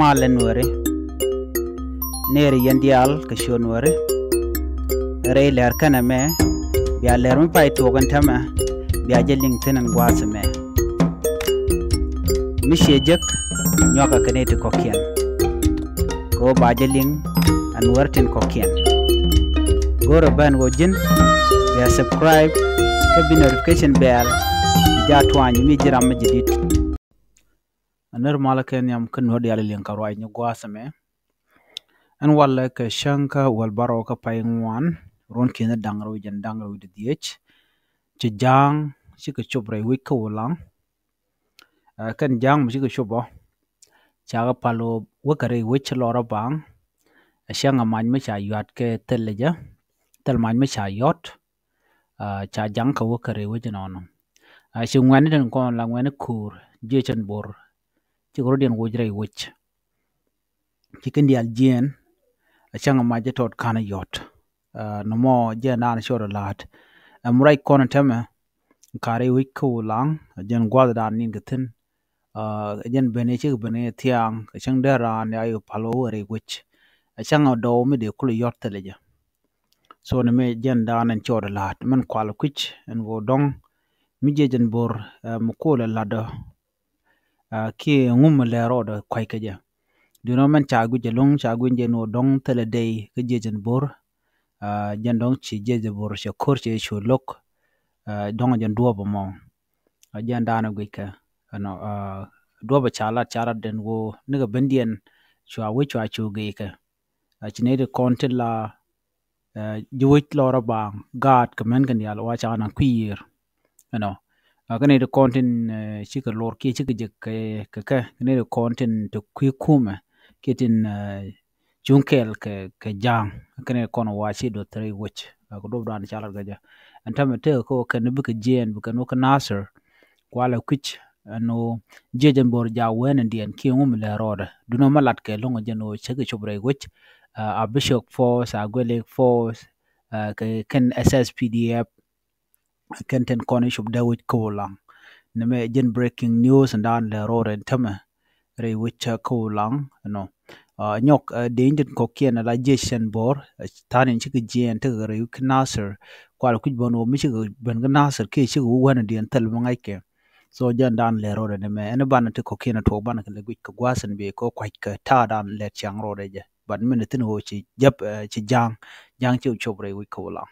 malen wore neri yandial kashon wore rey ler kana me biya ler mi pai to gan tama biya jeling tenen gwasa me mi shejek nyoka kanete kokien go ba jeling an wartin kokien goro ban go jin biya subscribe kabi notification bell ja twani mi jiram jidit anar malaken yam kan hodi ala len karwai ni gwasa me an walla ka shanka wal baro ka payngwan ron kina dangro de diech ci jang ci ka chobre wi ko lang kan jang mu ci ka chobo cha ga palo wakare wi ci loro bang shanga man me cha yat ke teleja tel man me cha yot cha jang ka wakare wi jinono shi ngwan den ko la ngwan kur je chen bor ci grodien wojre wich ci kendi aljen achanga maje tot kana yot no mo je na shoro lat amrai kono teme kare wi ko lang jen gwada dan nin gatin jen bene ci bene tiang chang dara ne ayo palo re wich achanga do mi de kulu yot teleje so ne me jen dan en choro lat man kwal kwich en go dong mi je jen bor mu ko la lado ki ngum le rodo kwai keje duno man chagu jelong chagu je no dong tele day ke jejen bor jen dong chi jeje bor she kor che chu lok dong jen duo bo mo jen dana gwika no duo ba chala den go niga bendien chwa wi chwa chu gika chine de konti la juwit lora bang gad kamen kan yal wa cha na kwir no kane de kontin chika lor ki chika je ke kane de kontin to kwi kuma kitin junkel ke jang kane kono wachi do tre wich ko do dan chala gaja antame te ko kan bu ke jen bu kan ko nasir kwala kwich no jejen bor ja wen ndien ki ngum le roda duno malat ke longo jeno chege chobre wich a bishop force a gwele force ke ken sspdf kenten kono shub dawit ko lang neme jen breaking news and dan le roda tame re wich ko lang no nyok denjen ko kien la jeshen bor tanin chike jen te re knasser kwal kuj bono mi chike ben knasser ke chike wana dien tel mangai ke so jan dan le roda neme ene ban te ko kien to ban ke le kuj ko gwasen be ko kwaj ke ta dan le chang roda je ban min tin ho chi jap chi jang chi chobre wi ko lang